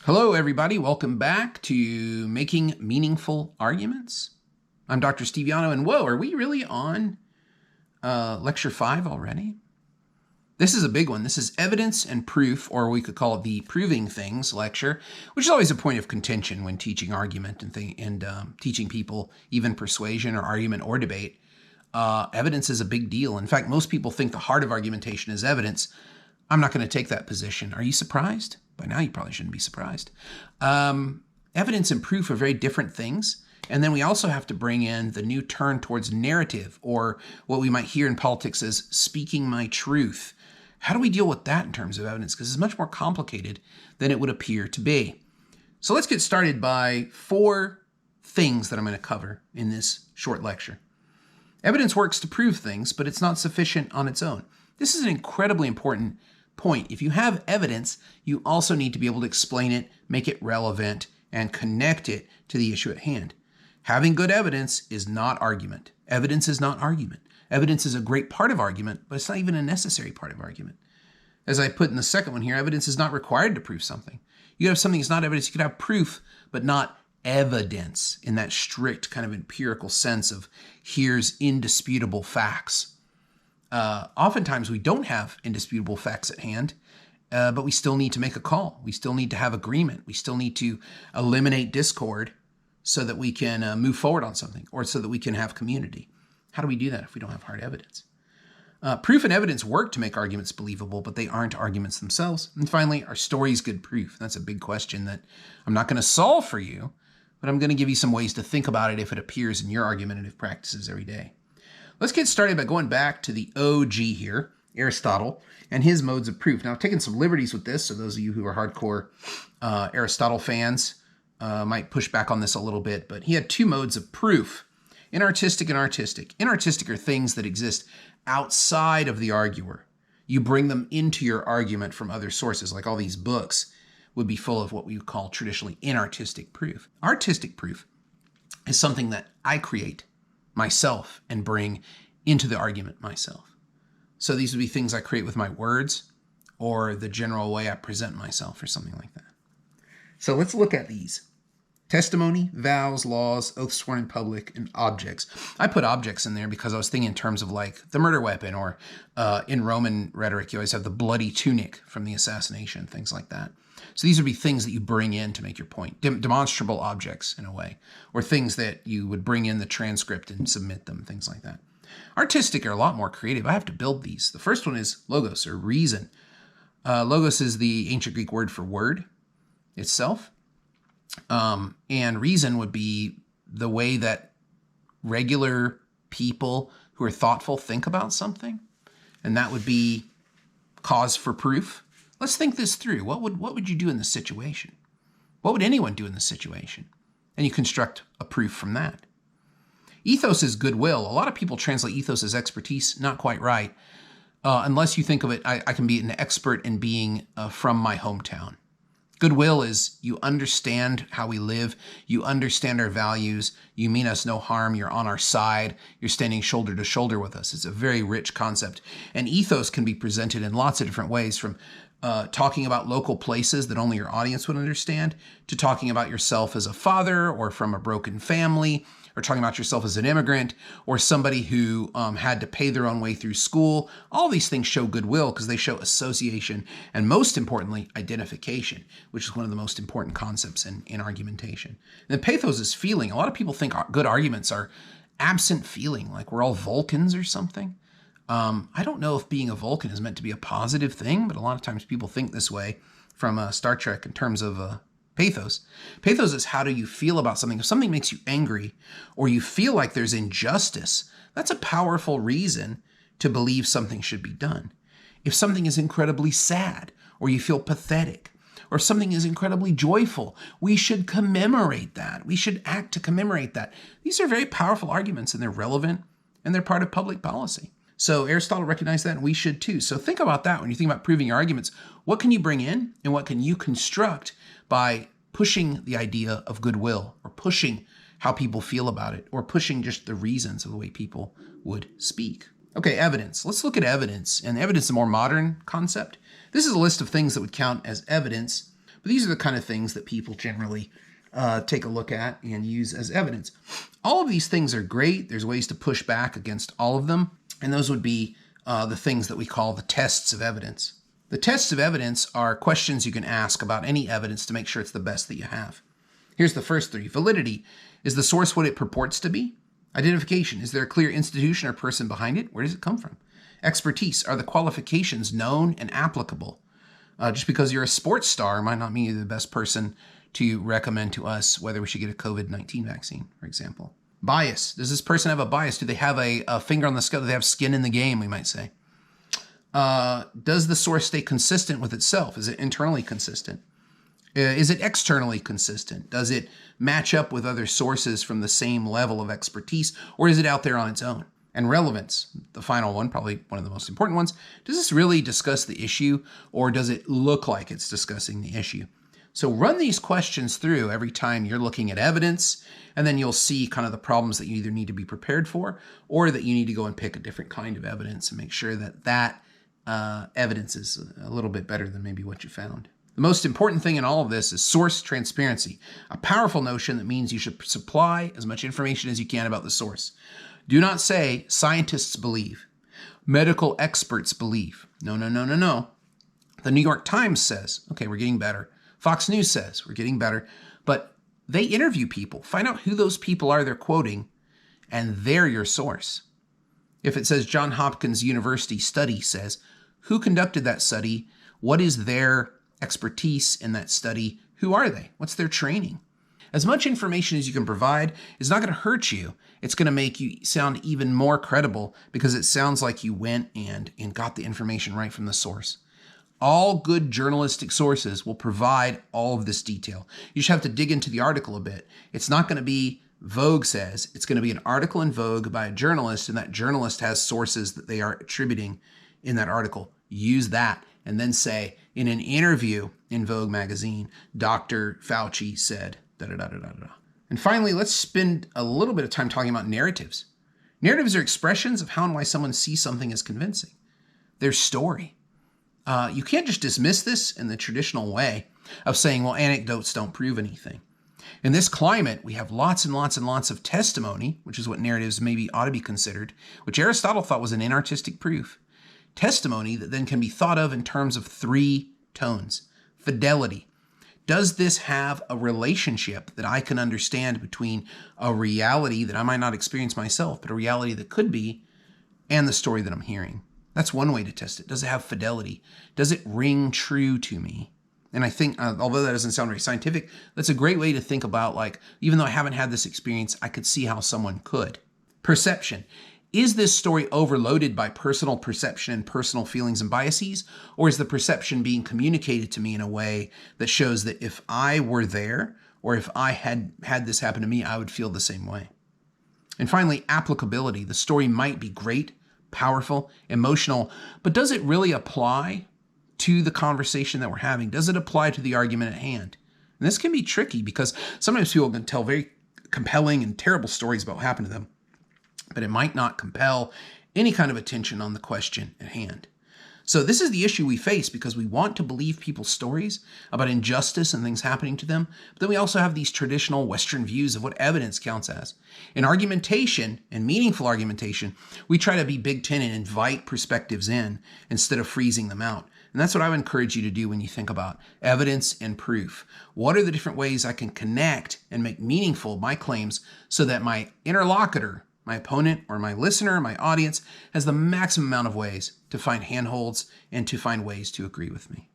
Hello, everybody. Welcome back to Making Meaningful Arguments. I'm Dr. Steve Yano, and whoa, are we really on Lecture 5 already? This is a big one. This is Evidence and Proof, or we could call it the Proving Things lecture, which is always a point of contention when teaching argument and teaching people even persuasion or argument or debate. Evidence is a big deal. In fact, most people think the heart of argumentation is evidence. I'm not going to take that position. Are you surprised? By now, you probably shouldn't be surprised. Evidence and proof are very different things. And then we also have to bring in the new turn towards narrative, or what we might hear in politics as speaking my truth. How do we deal with that in terms of evidence? Because it's much more complicated than it would appear to be. So let's get started by 4 things that I'm going to cover in this short lecture. Evidence works to prove things, but it's not sufficient on its own. This is an incredibly important point. If you have evidence, you also need to be able to explain it, make it relevant, and connect it to the issue at hand. Having good evidence is not argument. Evidence is not argument. Evidence is a great part of argument, but it's not even a necessary part of argument. As I put in the second one here, evidence is not required to prove something. You have something that's not evidence. You could have proof, but not evidence in that strict kind of empirical sense of here's indisputable facts. Oftentimes we don't have indisputable facts at hand, but we still need to make a call. We still need to have agreement. We still need to eliminate discord so that we can move forward on something, or so that we can have community. How do we do that if we don't have hard evidence? Proof and evidence work to make arguments believable, but they aren't arguments themselves. And finally, are stories good proof? That's a big question that I'm not going to solve for you, but I'm going to give you some ways to think about it if it appears in your argumentative practices every day. Let's get started by going back to the OG here, Aristotle, and his modes of proof. Now, I've taken some liberties with this, so those of you who are hardcore Aristotle fans might push back on this a little bit, but he had 2 modes of proof, inartistic and artistic. Inartistic are things that exist outside of the arguer. You bring them into your argument from other sources, like all these books would be full of what we would call traditionally inartistic proof. Artistic proof is something that I create myself and bring into the argument myself. So these would be things I create with my words or the general way I present myself or something like that. So let's look at these. Testimony, vows, laws, oaths sworn in public, and objects. I put objects in there because I was thinking in terms of like the murder weapon, or in Roman rhetoric, you always have the bloody tunic from the assassination, things like that. So these would be things that you bring in to make your point, demonstrable objects in a way, or things that you would bring in the transcript and submit them, things like that. Artistic are a lot more creative. I have to build these. The first one is logos, or reason. Logos is the ancient Greek word for word itself. And reason would be the way that regular people who are thoughtful think about something. And that would be cause for proof. Let's think this through. What would you do in this situation? What would anyone do in this situation? And you construct a proof from that. Ethos is goodwill. A lot of people translate ethos as expertise. Not quite right. Unless you think of it, I can be an expert in being from my hometown. Goodwill is you understand how we live, you understand our values, you mean us no harm, you're on our side, you're standing shoulder to shoulder with us. It's a very rich concept. And ethos can be presented in lots of different ways, from talking about local places that only your audience would understand, to talking about yourself as a father or from a broken family, or talking about yourself as an immigrant, or somebody who had to pay their own way through school. All these things show goodwill because they show association, and most importantly, identification, which is one of the most important concepts in argumentation. And then pathos is feeling. A lot of people think good arguments are absent feeling, like we're all Vulcans or something. I don't know if being a Vulcan is meant to be a positive thing, but a lot of times people think this way from Star Trek in terms of pathos. Pathos is how do you feel about something. If something makes you angry or you feel like there's injustice, that's a powerful reason to believe something should be done. If something is incredibly sad or you feel pathetic, or something is incredibly joyful, we should commemorate that. We should act to commemorate that. These are very powerful arguments, and they're relevant, and they're part of public policy. So Aristotle recognized that, and we should too. So think about that when you think about proving your arguments. What can you bring in, and what can you construct by pushing the idea of goodwill, or pushing how people feel about it, or pushing just the reasons of the way people would speak? Okay, evidence. Let's look at evidence. And evidence is a more modern concept. This is a list of things that would count as evidence, But these are the kind of things that people generally take a look at and use as evidence. All of these things are great. There's ways to push back against all of them. And those would be the things that we call the tests of evidence. The tests of evidence are questions you can ask about any evidence to make sure it's the best that you have. Here's the first three. Validity. Is the source what it purports to be? Identification. Is there a clear institution or person behind it? Where does it come from? Expertise. Are the qualifications known and applicable? Just because you're a sports star might not mean you're the best person to recommend to us whether we should get a COVID-19 vaccine, for example. Bias. Does this person have a bias? Do they have a finger on the scale? Do they have skin in the game, we might say? Does the source stay consistent with itself? Is it internally consistent? Is it externally consistent? Does it match up with other sources from the same level of expertise, or is it out there on its own? And relevance, the final one, probably one of the most important ones. Does this really discuss the issue, or does it look like it's discussing the issue? So run these questions through every time you're looking at evidence, and then you'll see kind of the problems that you either need to be prepared for, or that you need to go and pick a different kind of evidence and make sure that evidence is a little bit better than maybe what you found. The most important thing in all of this is source transparency, a powerful notion that means you should supply as much information as you can about the source. Do not say scientists believe, medical experts believe. No, no, no, no, no. The New York Times says, okay, we're getting better. Fox News says we're getting better, but they interview people. Find out who those people are they're quoting, and they're your source. If it says Johns Hopkins University study says, who conducted that study? What is their expertise in that study? Who are they? What's their training? As much information as you can provide is not going to hurt you. It's going to make you sound even more credible because it sounds like you went and got the information right from the source. All good journalistic sources will provide all of this detail. You just have to dig into the article a bit. It's not going to be Vogue says. It's going to be an article in Vogue by a journalist, and that journalist has sources that they are attributing in that article. Use that and then say, in an interview in Vogue magazine, Dr. Fauci said, da-da-da-da-da-da. And finally, let's spend a little bit of time talking about narratives. Narratives are expressions of how and why someone sees something as convincing. Their story. You can't just dismiss this in the traditional way of saying, well, anecdotes don't prove anything. In this climate, we have lots and lots and lots of testimony, which is what narratives maybe ought to be considered, which Aristotle thought was an inartistic proof. Testimony that then can be thought of in terms of three tones. Fidelity. Does this have a relationship that I can understand between a reality that I might not experience myself, but a reality that could be, and the story that I'm hearing? That's one way to test it. Does it have fidelity? Does it ring true to me? And I think, although that doesn't sound very scientific, that's a great way to think about, like, even though I haven't had this experience, I could see how someone could. Perception. Is this story overloaded by personal perception and personal feelings and biases? Or is the perception being communicated to me in a way that shows that if I were there, or if I had this happen to me, I would feel the same way? And finally, applicability. The story might be great, powerful, emotional, but does it really apply to the conversation that we're having? Does it apply to the argument at hand? And this can be tricky because sometimes people can tell very compelling and terrible stories about what happened to them, but it might not compel any kind of attention on the question at hand. So this is the issue we face because we want to believe people's stories about injustice and things happening to them, but then we also have these traditional Western views of what evidence counts as. In argumentation and meaningful argumentation, we try to be Big Ten and invite perspectives in instead of freezing them out. And that's what I would encourage you to do when you think about evidence and proof. What are the different ways I can connect and make meaningful my claims so that my interlocutor, my opponent or my listener, my audience, has the maximum amount of ways to find handholds and to find ways to agree with me?